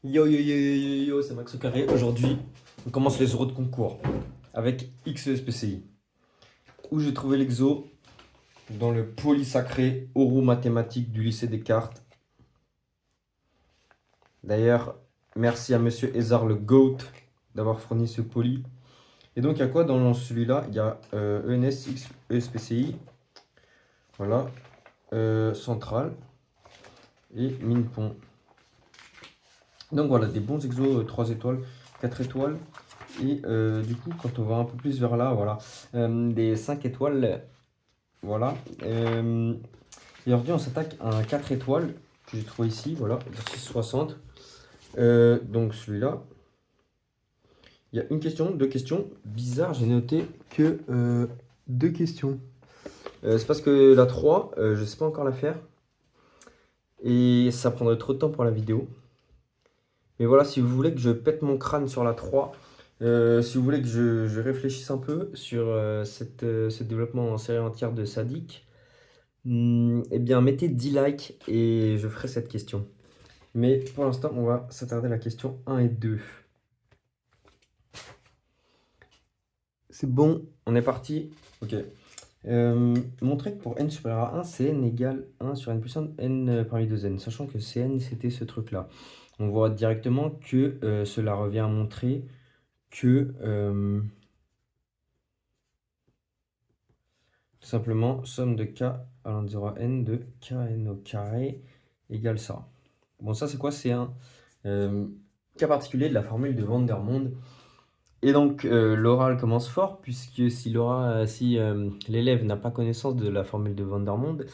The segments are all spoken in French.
Yo yo yo yo yo yo, c'est Max au carré. Aujourd'hui, on commence les euros de concours avec XESPCI. Où j'ai trouvé l'exo dans le polysacré euro mathématique du lycée Descartes. D'ailleurs, merci à monsieur Ezar le GOAT d'avoir fourni ce poly. Et donc, il y a quoi dans celui-là? Il y a ENS XESPCI, voilà, centrale et Minpon. Donc voilà, des bons exos 3 étoiles, 4 étoiles. Et du coup, quand on va un peu plus vers là, voilà, des 5 étoiles, voilà. Et aujourd'hui, on s'attaque à un 4 étoiles que j'ai trouvé ici, voilà, exercice 60. Donc celui-là, il y a une question, deux questions. Bizarre, j'ai noté que deux questions. C'est parce que la 3, je ne sais pas encore la faire. Et ça prendrait trop de temps pour la vidéo. Mais voilà, si vous voulez que je pète mon crâne sur la 3, si vous voulez que je réfléchisse un peu sur ce développement en série entière de Sadik, eh bien mettez 10 likes et je ferai cette question. Mais pour l'instant, on va s'attarder à la question 1 et 2. C'est bon, on est parti. Ok. Montrer que pour n supérieur à 1, Cn égale 1 sur n plus 1, n parmi 2n, sachant que Cn, c'était ce truc-là. On voit directement que cela revient à montrer que tout simplement somme de k allant de 0 à n de kn au carré égale ça. Bon, ça c'est quoi? C'est un cas particulier de la formule de Vandermonde. Et donc l'oral commence fort, puisque si l'élève n'a pas connaissance de la formule de Vandermonde,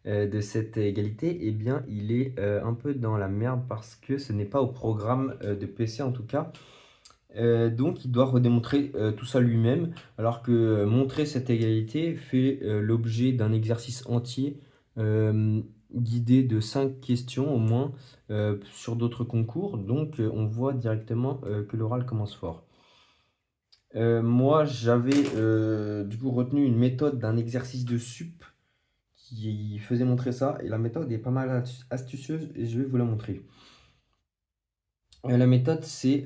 de cette égalité, eh bien il est un peu dans la merde parce que ce n'est pas au programme de PC en tout cas. Donc il doit redémontrer tout ça lui-même, alors que montrer cette égalité fait l'objet d'un exercice entier guidé de 5 questions au moins sur d'autres concours. Donc on voit directement que l'oral commence fort. Moi j'avais du coup retenu une méthode d'un exercice de sup qui faisait montrer ça, et la méthode est pas mal astucieuse et je vais vous la montrer. La méthode c'est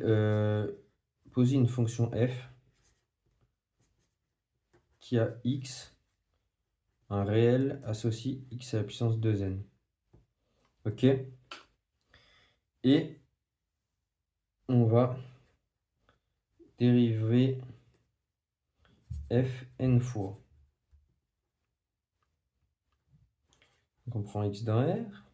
poser une fonction f qui a x, un réel associé x à la puissance 2n. Ok? Et on va dériver f n fois. Donc on prend x d'un r.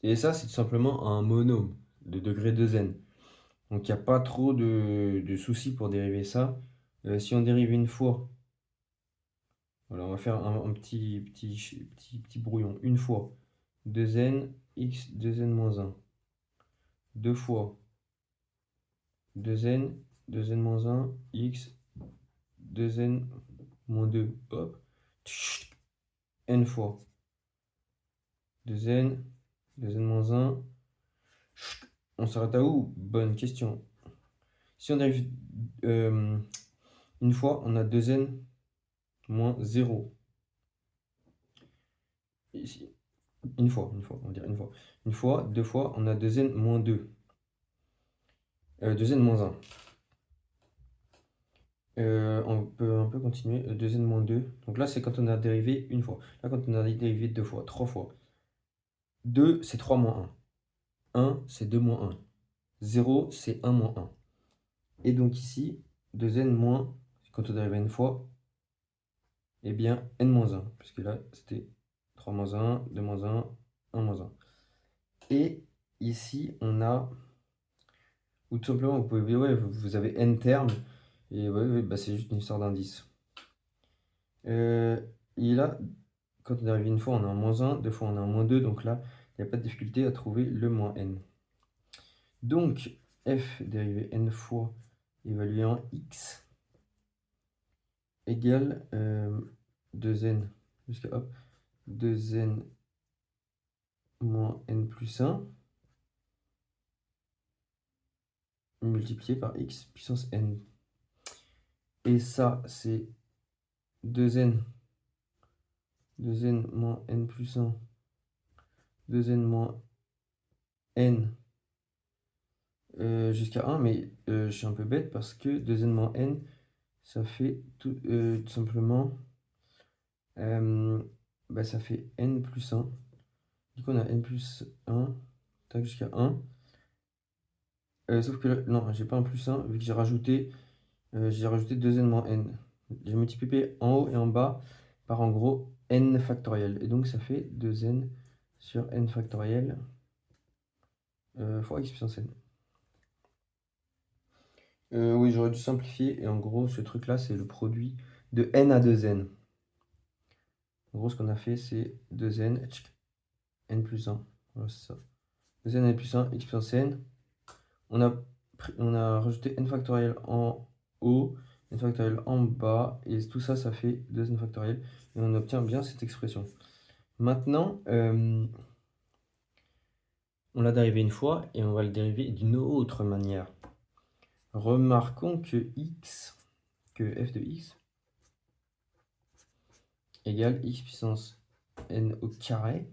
Et ça, c'est tout simplement un monôme de degré 2n. Donc il n'y a pas trop de soucis pour dériver ça. Si on dérive une fois, voilà, on va faire un petit brouillon. Une fois 2n, x 2n moins 1. Deux fois 2n, 2n moins 1, x 2n moins 2. Hop. N fois 2n, 2n moins 1. On s'arrête à où? Bonne question. Si on dérive une fois, on a 2n moins 0. Ici. Une fois, on va dire une fois. Une fois, deux fois, on a 2n moins 2. 2n moins 1. On peut un peu continuer. 2n moins 2. Donc là, c'est quand on a dérivé une fois. Là, quand on a dérivé deux fois, trois fois. 2, c'est 3 moins 1. 1, c'est 2 moins 1. 0, c'est 1 moins 1. Et donc ici, 2n moins, quand on dérive une fois, eh bien, n moins 1. Puisque là, c'était 3 moins 1, 2 moins 1, 1 moins 1. Et ici, on a, ou tout simplement, vous pouvez, ouais, vous avez n termes. Et ouais, bah, c'est juste une histoire d'indice. Et là, quand on arrive une fois, on a un moins 1, deux fois, on a un moins 2. Donc là, il n'y a pas de difficulté à trouver le moins n. Donc, f dérivé n fois évalué en x égale 2n, jusqu'à hop, 2n moins n plus 1 multiplié par x puissance n. Et ça, c'est 2n moins n plus 1, 2n moins n jusqu'à 1, mais je suis un peu bête parce que 2n moins n, ça fait tout simplement, bah, ça fait n plus 1. Du coup, on a n plus 1, tac, jusqu'à 1. Sauf que là, non, j'ai pas un plus 1, vu que j'ai rajouté 2n moins n. J'ai multiplié en haut et en bas par en gros n factoriel. Et donc ça fait 2n sur n factoriel fois x puissance n. Oui, j'aurais dû simplifier. Et en gros, ce truc-là, c'est le produit de n à 2n. En gros, ce qu'on a fait, c'est 2n, n plus 1. Voilà, c'est ça. 2n, n plus 1, x puissance n. On a rajouté n factoriel en haut, n factoriel en bas. Et tout ça, ça fait 2n factoriel. Et on obtient bien cette expression. Maintenant, on l'a dérivé une fois et on va le dériver d'une autre manière. Remarquons que f de x égale x puissance n au carré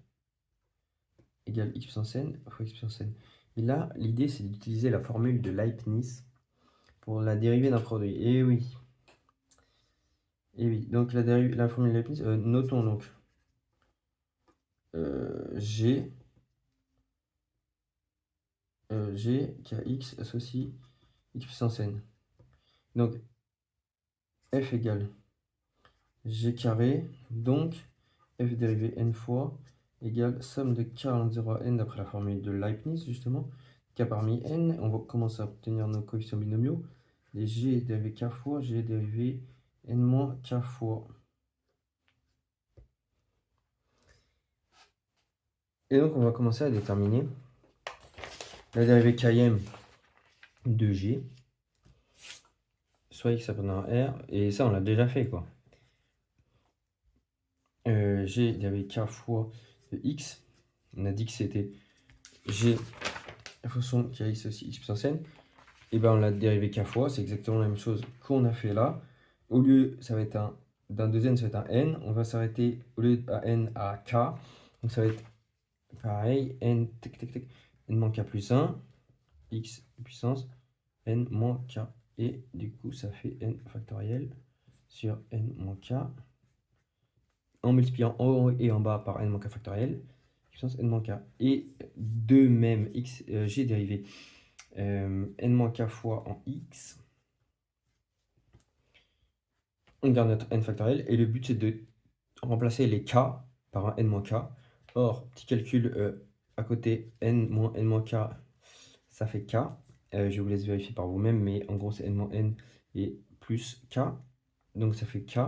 égale x puissance n fois x puissance n. Et là, l'idée, c'est d'utiliser la formule de Leibniz pour la dérivée d'un produit. Et oui. Et oui. Donc, la formule de Leibniz, notons donc G kx associe x puissance n. Donc, f égale g carré, donc f dérivée n fois égale somme de k en 0 à n d'après la formule de Leibniz justement. K parmi n, on va commencer à obtenir nos coefficients binomiaux. Les g dérivé k fois, g dérivé n moins k fois. Et donc on va commencer à déterminer la dérivée km de g, soit x appartenant à r, et ça on l'a déjà fait quoi. G dérivé k fois de x, on a dit que c'était g la fonction qui a x aussi x puissance n, et ben on l'a dérivé k fois, c'est exactement la même chose qu'on a fait là. Au lieu, ça va être d'un 2n, ça va être un n, on va s'arrêter au lieu à n à k, donc ça va être pareil, n, n moins k plus 1, x puissance n moins k, et du coup ça fait n factoriel sur n moins k, en multipliant en haut et en bas par n moins k factoriel, puissance n moins k. Et de même, g dérivé n-k fois en x. On garde notre n factoriel et le but c'est de remplacer les k par un n-k. Or, petit calcul à côté, n-k, ça fait k. Je vous laisse vérifier par vous-même, mais en gros c'est n-n et plus k. Donc ça fait k,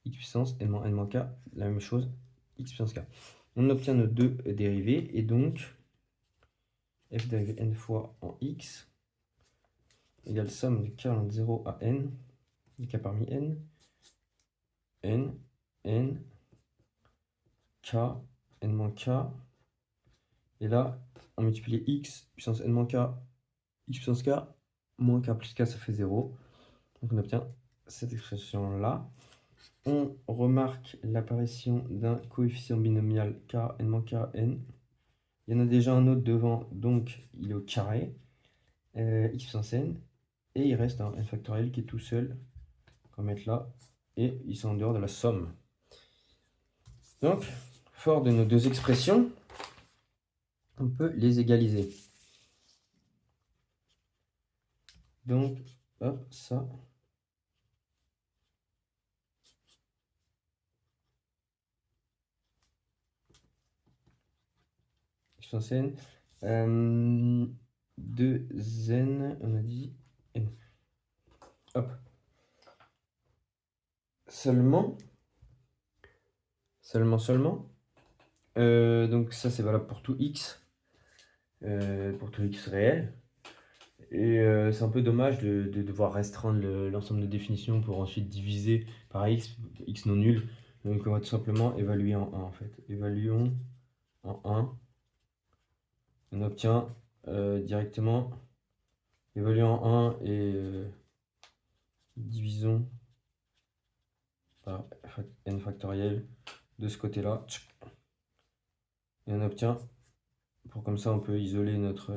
x puissance, n-k, la même chose, x puissance k. On obtient nos deux dérivés et donc f dérivée n fois en x égale somme de k en 0 à n, du k parmi n, n, k, n-k, et là, on multiplie x puissance n-k, x puissance k, moins k plus k, ça fait 0. Donc on obtient cette expression-là. On remarque l'apparition d'un coefficient binomial k, n-k, n. Il y en a déjà un autre devant, donc il est au carré, x puissance n, et il reste un n factoriel qui est tout seul, qu'on va mettre là, et ils sont en dehors de la somme. Donc, fort de nos deux expressions, on peut les égaliser. Donc, hop, ça. X puissance n. 2n, on a dit n. Hop. Seulement. Donc ça c'est valable pour tout x. Pour tout x réel. Et c'est un peu dommage de devoir restreindre l'ensemble de définitions pour ensuite diviser par x non nul. Donc on va tout simplement évaluer en 1 en fait. Évaluons en 1. On obtient directement, évaluons en 1 et divisons par n factoriel de ce côté-là. Et on obtient pour comme ça on peut isoler notre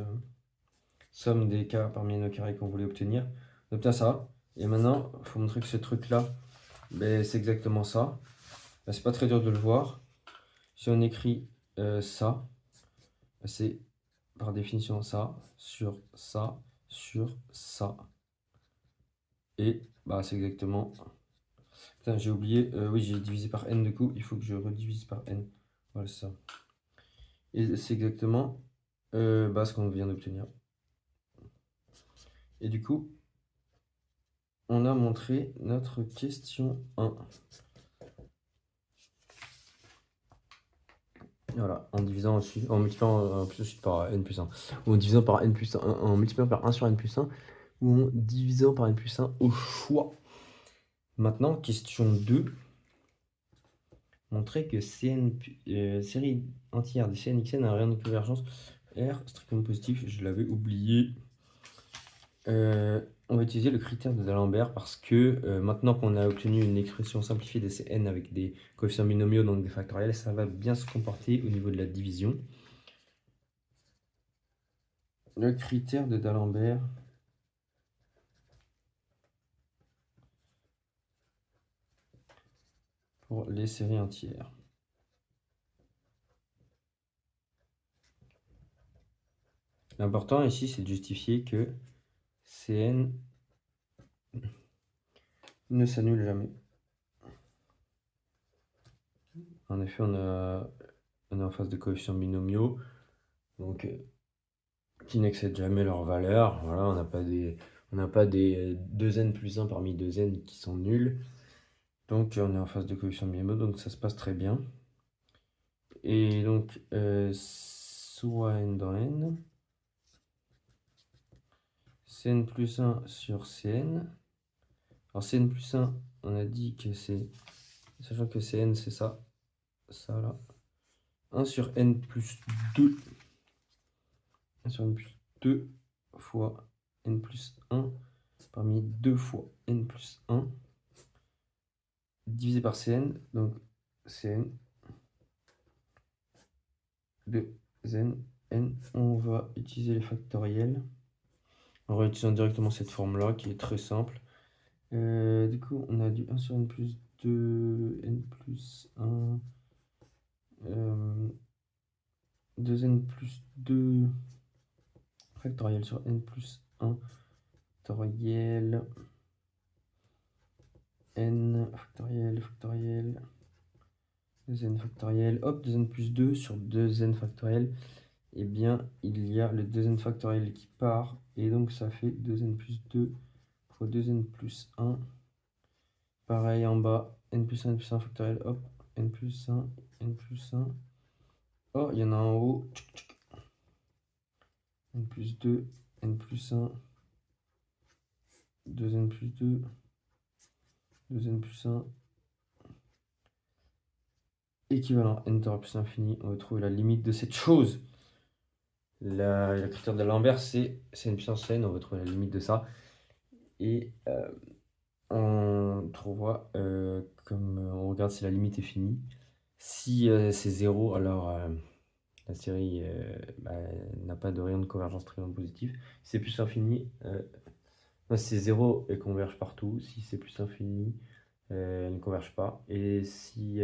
somme des cas parmi nos carrés qu'on voulait obtenir. On obtient ça. Et maintenant, il faut montrer que ce truc-là, ben, c'est exactement ça. Ben, c'est pas très dur de le voir. Si on écrit ça, ben, c'est par définition ça, sur ça, sur ça. Et bah, c'est exactement... Putain, j'ai oublié. Oui, j'ai divisé par n du coup. Il faut que je redivise par n. Voilà, c'est ça. Et c'est exactement bah, ce qu'on vient d'obtenir. Et du coup, on a montré notre question 1. Voilà, en divisant ensuite, en multipliant ensuite par n plus 1. Ou en divisant par n plus 1, en multipliant par 1 sur n plus 1, ou en divisant par n plus 1 au choix. Maintenant, question 2. Montrer que Cn, série entière de Cnxn a un rayon de convergence R strictement positif. Je l'avais oublié. On va utiliser le critère de D'Alembert parce que maintenant qu'on a obtenu une expression simplifiée de Cn avec des coefficients binomiaux, donc des factoriels, ça va bien se comporter au niveau de la division. Le critère de D'Alembert pour les séries entières. L'important ici, c'est de justifier que Cn ne s'annule jamais. En effet, on est en face de coefficients binomiaux, donc qui n'excèdent jamais leur valeur. Voilà, on n'a pas des 2n plus 1 parmi 2n qui sont nuls. Donc on est en face de coefficients binomiaux, donc ça se passe très bien. Et donc soit n dans n, Cn plus 1 sur Cn. Alors Cn plus 1, on a dit que c'est, sachant que Cn c'est ça, ça là. 1 sur n plus 2. 1 sur n plus 2 fois n plus 1 parmi 2 fois n plus 1 divisé par Cn. Donc Cn de n, n. On va utiliser les factoriels en réutilisant directement cette forme-là qui est très simple. Du coup, on a du 1 sur n plus 2, n plus 1, 2n plus 2 factoriel sur n plus 1 factoriel, n factoriel, factoriel, 2n factoriel, hop, 2n plus 2 sur 2n factoriel, et bien il y a le 2n factoriel qui part, et donc ça fait 2n plus 2 fois 2n plus 1, pareil en bas, n plus 1 factoriel, hop, n plus 1, n plus 1, oh, il y en a en haut, n plus 2, n plus 1, 2n plus 2, 2n plus 1, équivalent n plus infini, on va trouver la limite de cette chose. Le critère de D'Alembert, c'est n puissance n, on va trouver la limite de ça. Et on trouvera, comme on regarde si la limite est finie. Si c'est 0, alors la série n'a pas de rayon de convergence strictement positif. Si c'est plus infini, si c'est 0, elle converge partout. Si c'est plus infini, elle ne converge pas. Et si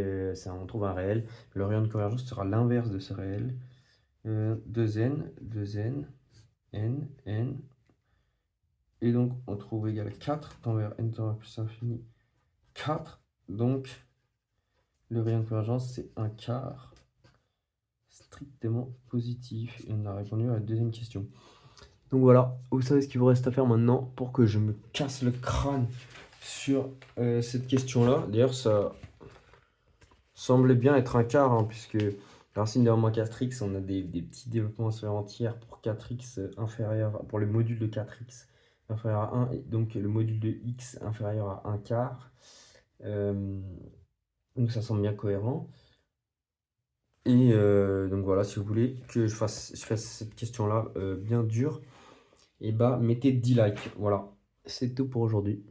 on trouve un réel, le rayon de convergence sera l'inverse de ce réel. 2n, 2n, n, n. Et donc, on trouve égal 4 temps vers n temps vers plus infini. 4. Donc, le rayon de convergence, c'est un quart strictement positif. Et on a répondu à la deuxième question. Donc voilà, vous savez ce qu'il vous reste à faire maintenant pour que je me casse le crâne sur cette question-là. D'ailleurs, ça semblait bien être un quart, hein, puisque la racine de moins 4x, on a des petits développements entiers pour 4x inférieur, pour le module de 4x inférieur à 1, et donc le module de x inférieur à 1 quart. Donc ça semble bien cohérent. Et donc voilà, si vous voulez que je fasse cette question-là bien dure, et bah mettez 10 likes. Voilà, c'est tout pour aujourd'hui.